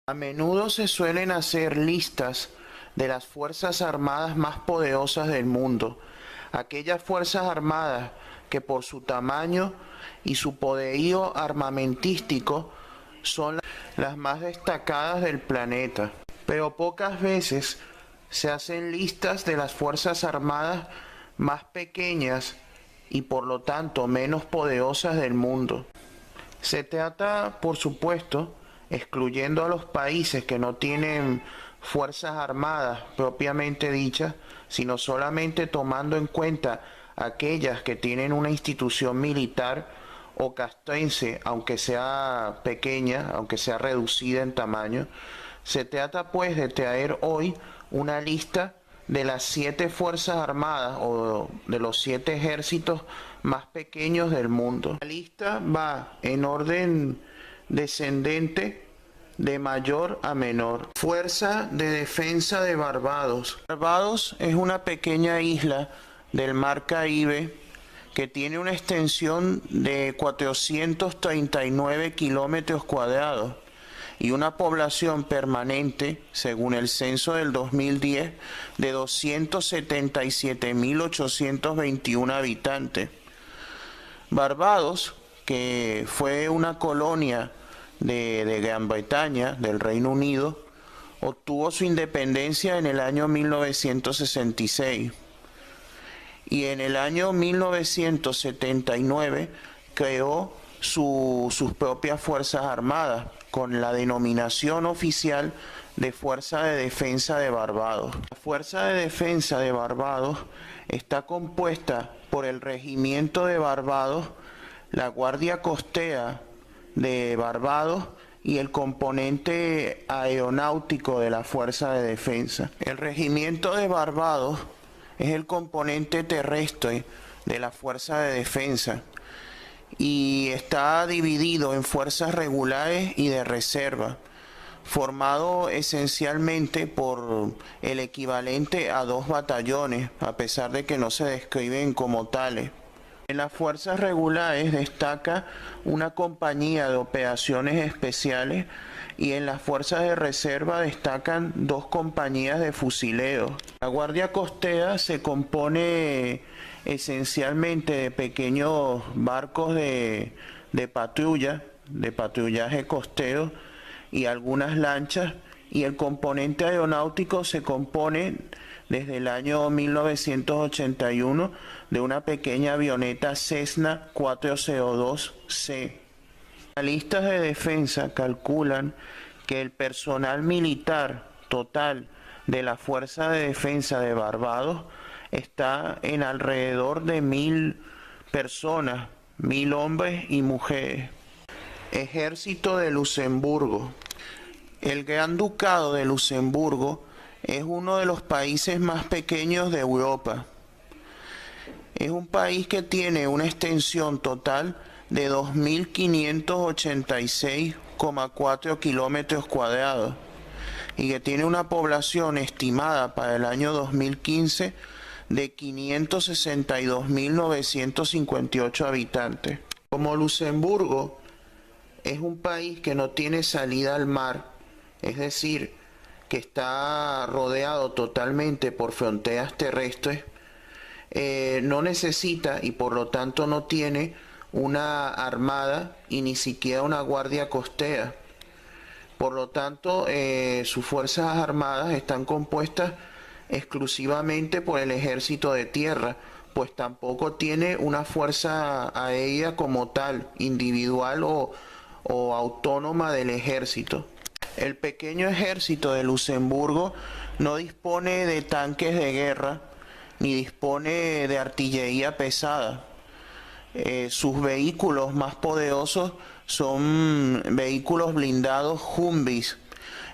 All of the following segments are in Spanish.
A menudo se suelen hacer listas de las fuerzas armadas más poderosas del mundo, aquellas fuerzas armadas que por su tamaño y su poderío armamentístico son las más destacadas del planeta. Pero pocas veces se hacen listas de las fuerzas armadas más pequeñas y por lo tanto menos poderosas del mundo. Se trata, por supuesto, excluyendo a los países que no tienen fuerzas armadas propiamente dichas, sino solamente tomando en cuenta aquellas que tienen una institución militar o castrense, aunque sea pequeña, aunque sea reducida en tamaño. Se trata pues de traer hoy una lista de las 7 fuerzas armadas o de los 7 ejércitos más pequeños del mundo. La lista va en orden descendente de mayor a menor. Fuerza de Defensa de Barbados. Barbados es una pequeña isla del Mar Caribe que tiene una extensión de 439 kilómetros cuadrados y una población permanente, según el censo del 2010, de 277.821 habitantes. Barbados, que fue una colonia de Gran Bretaña, del Reino Unido, obtuvo su independencia en el año 1966 y en el año 1979 creó sus propias fuerzas armadas con la denominación oficial de Fuerza de Defensa de Barbados. La Fuerza de Defensa de Barbados está compuesta por el Regimiento de Barbados, la Guardia Costera de Barbados y el componente aeronáutico de la Fuerza de Defensa. El Regimiento de Barbados es el componente terrestre de la Fuerza de Defensa y está dividido en fuerzas regulares y de reserva, formado esencialmente por el equivalente a 2 batallones, a pesar de que no se describen como tales. En las fuerzas regulares destaca una compañía de operaciones especiales y en las fuerzas de reserva destacan 2 compañías de fusileros. La Guardia Costera se compone esencialmente de pequeños barcos de patrulla, de patrullaje costero y algunas lanchas, y el componente aeronáutico se compone desde el año 1981 de una pequeña avioneta Cessna 402C. Analistas de defensa calculan que el personal militar total de la Fuerza de Defensa de Barbados está en alrededor de 1.000 personas, 1.000 hombres y mujeres. Ejército de Luxemburgo. El Gran Ducado de Luxemburgo es uno de los países más pequeños de Europa. Es un país que tiene una extensión total de 2.586,4 kilómetros cuadrados y que tiene una población estimada para el año 2015 de 562.958 habitantes. Como Luxemburgo es un país que no tiene salida al mar, es decir, que está rodeado totalmente por fronteras terrestres, no necesita y por lo tanto no tiene una armada y ni siquiera una guardia costera. Por lo tanto, sus fuerzas armadas están compuestas exclusivamente por el ejército de tierra, pues tampoco tiene una fuerza aérea como tal, individual o autónoma del ejército. El pequeño ejército de Luxemburgo no dispone de tanques de guerra ni dispone de artillería pesada. Sus vehículos más poderosos son vehículos blindados Humvees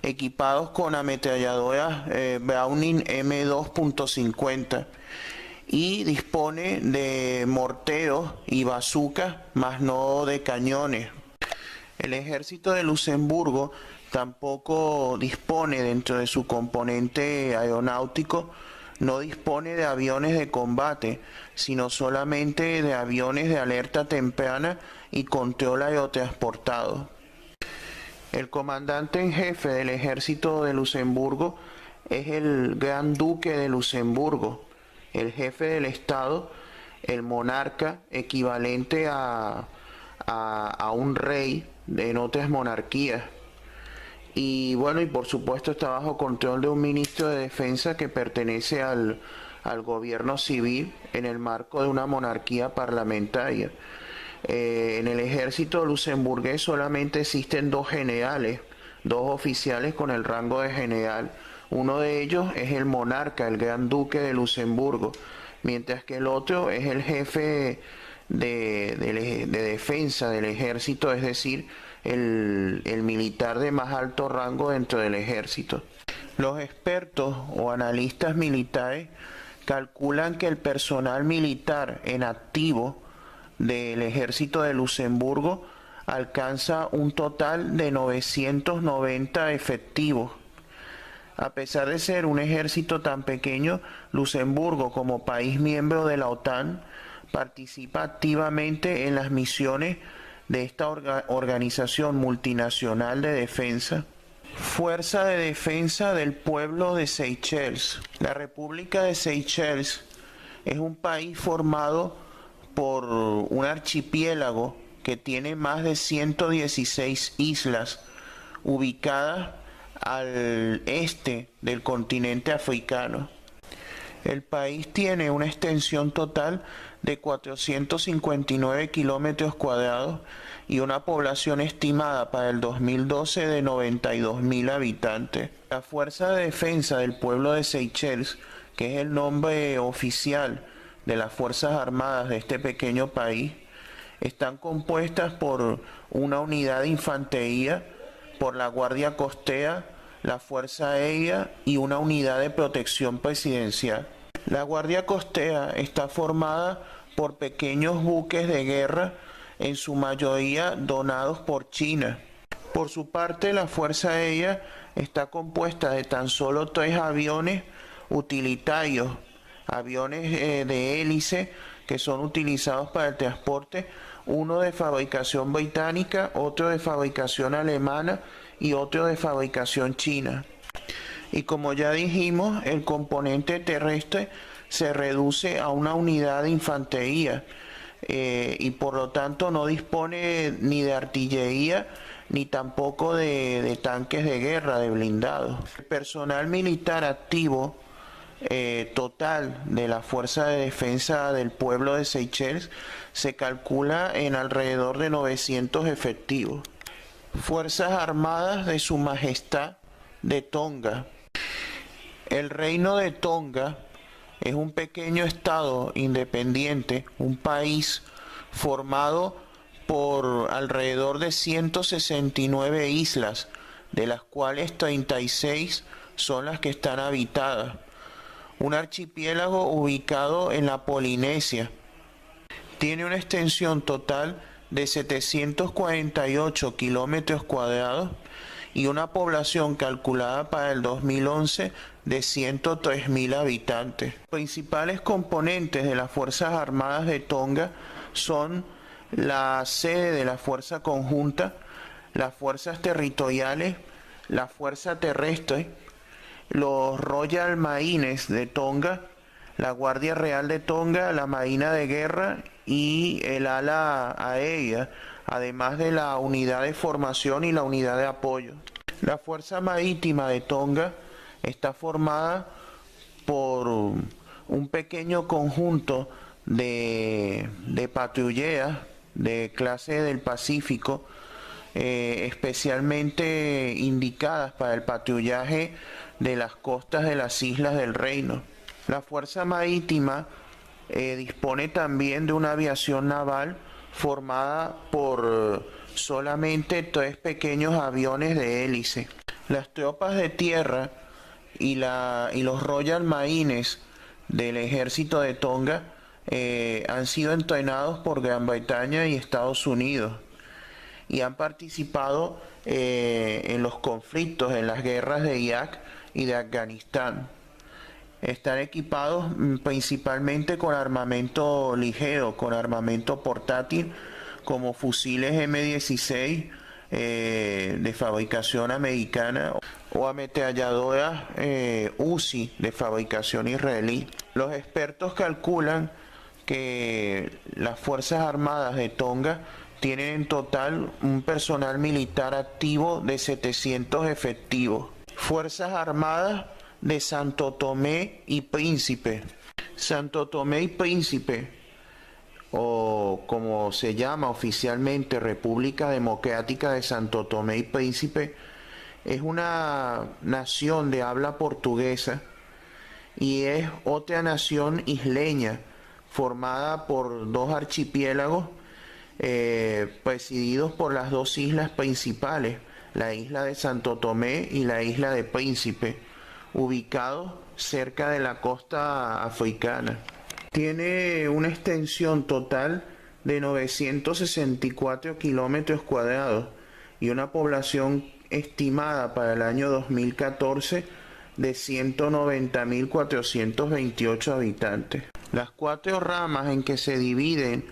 equipados con ametralladoras Browning M2.50 y dispone de morteros y bazucas, más no de cañones. El ejército de Luxemburgo tampoco dispone, dentro de su componente aeronáutico, no dispone de aviones de combate, sino solamente de aviones de alerta temprana y control aerotransportado. El comandante en jefe del ejército de Luxemburgo es el Gran Duque de Luxemburgo, el jefe del Estado, el monarca equivalente a un rey en otras monarquías. Y bueno, y por supuesto está bajo control de un ministro de defensa que pertenece al gobierno civil en el marco de una monarquía parlamentaria. En el ejército luxemburgués solamente existen dos generales, dos oficiales con el rango de general. Uno de ellos es el monarca, el Gran Duque de Luxemburgo, mientras que el otro es el jefe de defensa del ejército, es decir, el militar de más alto rango dentro del ejército. Los expertos o analistas militares calculan que el personal militar en activo del ejército de Luxemburgo alcanza un total de 990 efectivos. A pesar de ser un ejército tan pequeño, Luxemburgo, como país miembro de la OTAN, participa activamente en las misiones de esta organización multinacional de defensa. Fuerza de Defensa del Pueblo de Seychelles. La República de Seychelles es un país formado por un archipiélago que tiene más de 116 islas ubicadas al este del continente africano. El país tiene una extensión total de 459 kilómetros cuadrados y una población estimada para el 2012 de 92.000 habitantes. La Fuerza de Defensa del Pueblo de Seychelles, que es el nombre oficial de las Fuerzas Armadas de este pequeño país, están compuestas por una unidad de infantería, por la Guardia Costera, la Fuerza Aérea y una unidad de protección presidencial. La Guardia Costera está formada por pequeños buques de guerra, en su mayoría donados por China. Por su parte, la Fuerza Aérea está compuesta de tan solo 3 aviones utilitarios, aviones de hélice que son utilizados para el transporte, uno de fabricación británica, otro de fabricación alemana y otro de fabricación china. Y como ya dijimos, el componente terrestre se reduce a una unidad de infantería y por lo tanto no dispone ni de artillería ni tampoco de tanques de guerra, de blindados. El personal militar activo total de la Fuerza de Defensa del Pueblo de Seychelles se calcula en alrededor de 900 efectivos. Fuerzas Armadas de Su Majestad de Tonga. El Reino de Tonga es un pequeño estado independiente, un país formado por alrededor de 169 islas, de las cuales 36 son las que están habitadas. Un archipiélago ubicado en la Polinesia. Tiene una extensión total de 748 kilómetros cuadrados y una población calculada para el 2011 de 103.000 habitantes. Los principales componentes de las Fuerzas Armadas de Tonga son la sede de la Fuerza Conjunta, las Fuerzas Territoriales, la Fuerza Terrestre, los Royal Marines de Tonga, la Guardia Real de Tonga, la Marina de Guerra y el ala aérea, además de la unidad de formación y la unidad de apoyo. La Fuerza Marítima de Tonga está formada por un pequeño conjunto de patrulleras de clase del Pacífico, especialmente indicadas para el patrullaje de las costas de las islas del Reino. La Fuerza Marítima dispone también de una aviación naval formada por solamente 3 pequeños aviones de hélice. Las tropas de tierra y los Royal Marines del ejército de Tonga han sido entrenados por Gran Bretaña y Estados Unidos y han participado en los conflictos, en las guerras de Irak y de Afganistán. Están equipados principalmente con armamento ligero, con armamento portátil, como fusiles M16, de fabricación americana o ametralladoras Uzi de fabricación israelí. Los expertos calculan que las Fuerzas Armadas de Tonga tienen en total un personal militar activo de 700 efectivos. Fuerzas Armadas de Santo Tomé y Príncipe. Santo Tomé y Príncipe, o como se llama oficialmente República Democrática de Santo Tomé y Príncipe, es una nación de habla portuguesa y es otra nación isleña formada por dos archipiélagos presididos por las dos islas principales, la isla de Santo Tomé y la isla de Príncipe, ubicados cerca de la costa africana. Tiene una extensión total de 964 kilómetros cuadrados y una población estimada para el año 2014 de 190.428 habitantes. Las cuatro ramas en que se dividen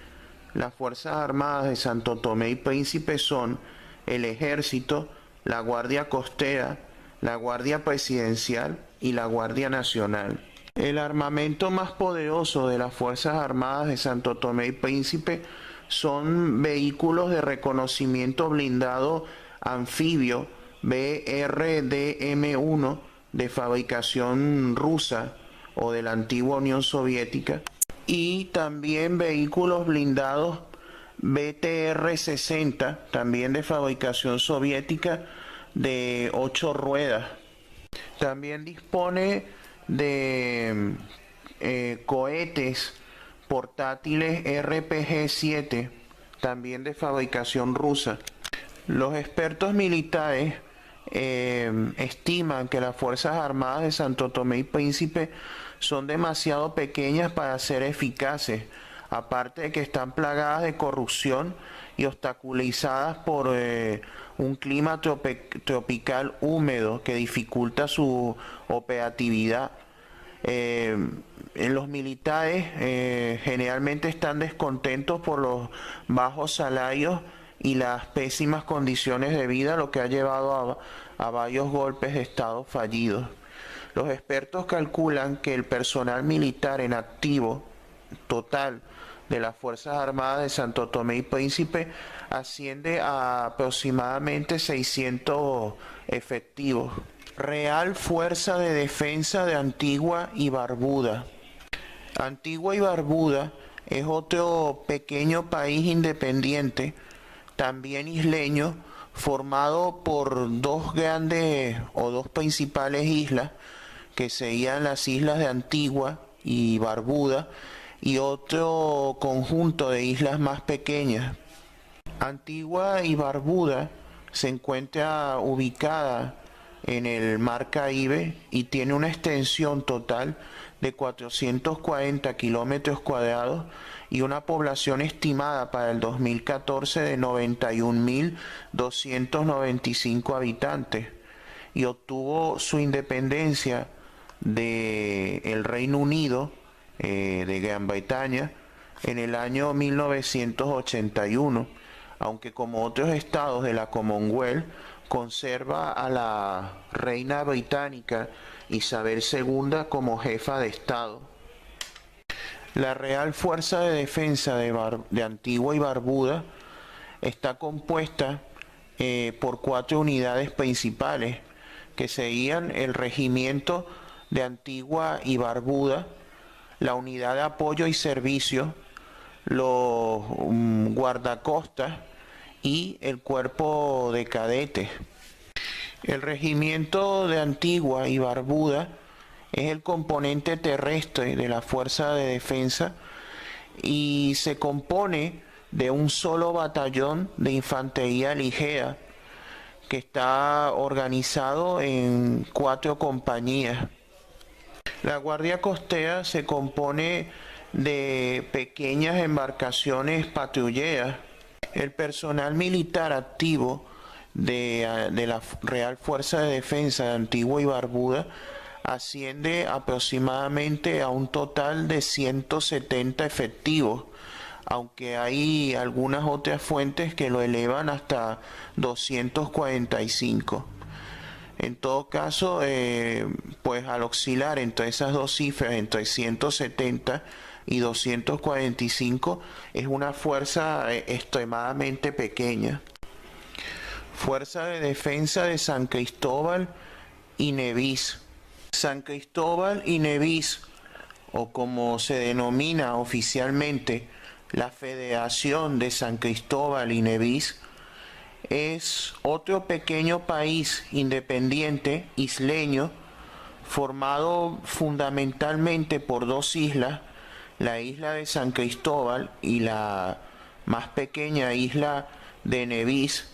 las Fuerzas Armadas de Santo Tomé y Príncipe son el Ejército, la Guardia Costera, la Guardia Presidencial y la Guardia Nacional. El armamento más poderoso de las Fuerzas Armadas de Santo Tomé y Príncipe son vehículos de reconocimiento blindado anfibio BRDM-1 de fabricación rusa o de la antigua Unión Soviética, y también vehículos blindados BTR-60, también de fabricación soviética, de 8 ruedas. También dispone de cohetes portátiles RPG-7, también de fabricación rusa. Los expertos militares estiman que las Fuerzas Armadas de Santo Tomé y Príncipe son demasiado pequeñas para ser eficaces, aparte de que están plagadas de corrupción y obstaculizadas por un clima tropical húmedo que dificulta su operatividad. Los militares generalmente están descontentos por los bajos salarios y las pésimas condiciones de vida, lo que ha llevado a varios golpes de Estado fallidos. Los expertos calculan que el personal militar en activo total de las Fuerzas Armadas de Santo Tomé y Príncipe asciende a aproximadamente 600 efectivos. Real Fuerza de Defensa de Antigua y Barbuda. Antigua y Barbuda es otro pequeño país independiente, también isleño, formado por dos grandes o dos principales islas, que serían las islas de Antigua y Barbuda, y otro conjunto de islas más pequeñas. Antigua y Barbuda se encuentra ubicada en el Mar Caribe y tiene una extensión total de 440 kilómetros cuadrados y una población estimada para el 2014 de 91.295 habitantes, y obtuvo su independencia del Reino Unido, de Gran Bretaña, en el año 1981, aunque como otros estados de la Commonwealth conserva a la reina británica Isabel II como jefa de Estado. La Real Fuerza de Defensa de Antigua y Barbuda está compuesta por 4 unidades principales, que serían el Regimiento de Antigua y Barbuda, la Unidad de Apoyo y Servicio, los guardacostas y el Cuerpo de Cadetes. El Regimiento de Antigua y Barbuda es el componente terrestre de la Fuerza de Defensa y se compone de un solo batallón de infantería ligera que está organizado en 4 compañías. La Guardia Costera se compone de pequeñas embarcaciones patrulleras. El personal militar activo de la Real Fuerza de Defensa de Antigua y Barbuda asciende aproximadamente a un total de 170 efectivos, aunque hay algunas otras fuentes que lo elevan hasta 245. En todo caso, pues al oscilar entre esas dos cifras, entre 170 y 245, es una fuerza extremadamente pequeña. Fuerza de Defensa de San Cristóbal y Nevis. San Cristóbal y Nevis, o como se denomina oficialmente, la Federación de San Cristóbal y Nevis, es otro pequeño país independiente isleño formado fundamentalmente por dos islas, la isla de San Cristóbal y la más pequeña isla de Nevis,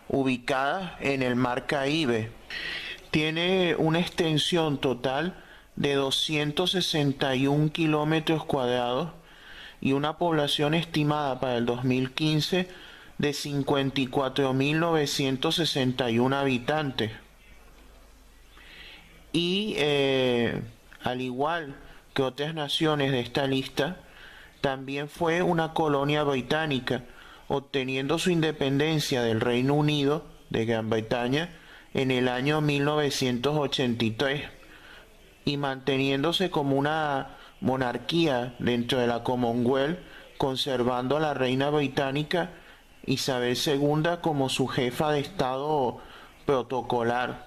ubicadas en el Mar Caribe. Tiene una extensión total de 261 kilómetros cuadrados y una población estimada para el 2015 de 54.961 habitantes. Y al igual que otras naciones de esta lista, también fue una colonia británica, obteniendo su independencia del Reino Unido de Gran Bretaña en el año 1983 y manteniéndose como una monarquía dentro de la Commonwealth, conservando a la reina británica Isabel II como su jefa de Estado protocolar.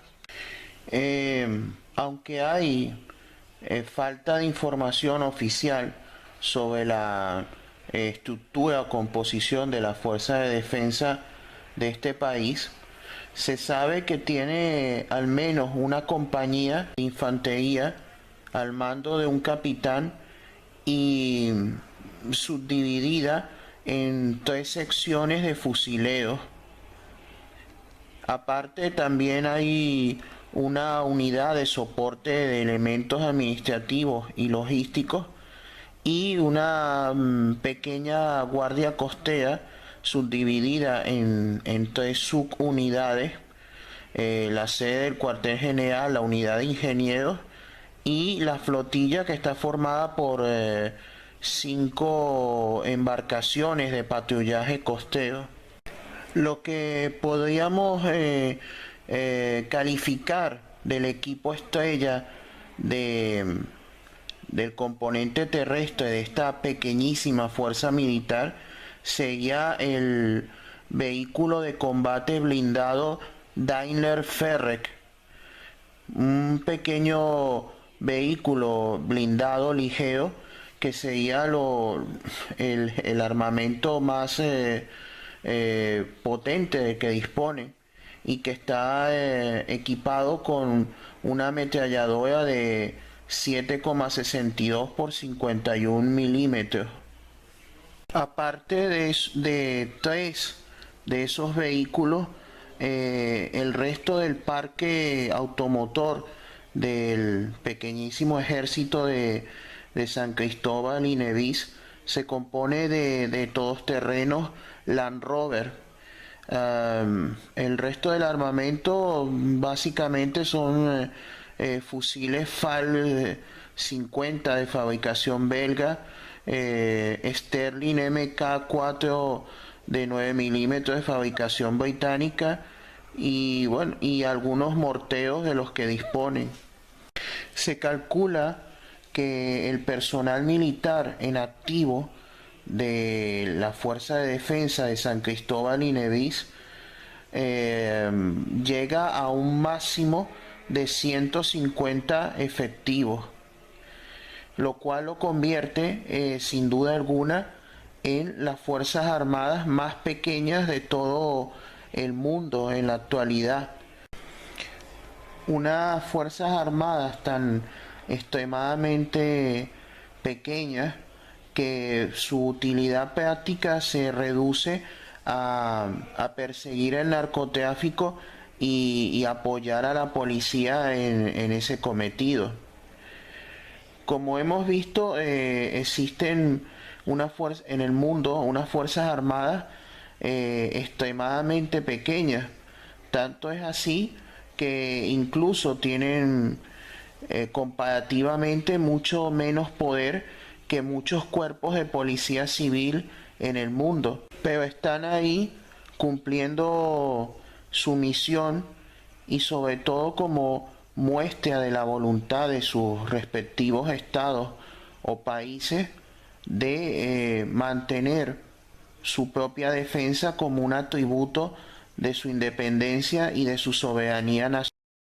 Aunque hay falta de información oficial sobre la estructura o composición de la fuerza de defensa de este país, se sabe que tiene al menos una compañía de infantería al mando de un capitán y subdividida en 3 secciones de fusileros. Aparte también hay una unidad de soporte de elementos administrativos y logísticos y una pequeña guardia costera subdividida en 3 subunidades, la sede del cuartel general, la unidad de ingenieros y la flotilla, que está formada por 5 embarcaciones de patrullaje costero. Lo que podríamos calificar del equipo estrella del componente terrestre de esta pequeñísima fuerza militar sería el vehículo de combate blindado Daimler Ferreck, un pequeño vehículo blindado ligero que sería el armamento más potente de que dispone y que está equipado con una ametralladora de 7,62 por 51 milímetros. Aparte de 3 de esos vehículos, el resto del parque automotor del pequeñísimo ejército de San Cristóbal y Nevis se compone de todoterrenos Land Rover. El resto del armamento básicamente son fusiles FAL 50 de fabricación belga, Sterling MK4 de 9 milímetros de fabricación británica y bueno, y algunos morteros de los que disponen. Se calcula que el personal militar en activo de la Fuerza de Defensa de San Cristóbal y Nevis llega a un máximo de 150 efectivos, lo cual lo convierte sin duda alguna en las Fuerzas Armadas más pequeñas de todo el mundo en la actualidad. Unas Fuerzas Armadas tan extremadamente pequeñas que su utilidad práctica se reduce a perseguir el narcotráfico y apoyar a la policía en ese cometido. Como hemos visto, existen en el mundo unas fuerzas armadas extremadamente pequeñas. Tanto es así que incluso tienen comparativamente mucho menos poder que muchos cuerpos de policía civil en el mundo, pero están ahí cumpliendo su misión y sobre todo como muestra de la voluntad de sus respectivos estados o países de mantener su propia defensa como un atributo de su independencia y de su soberanía nacional.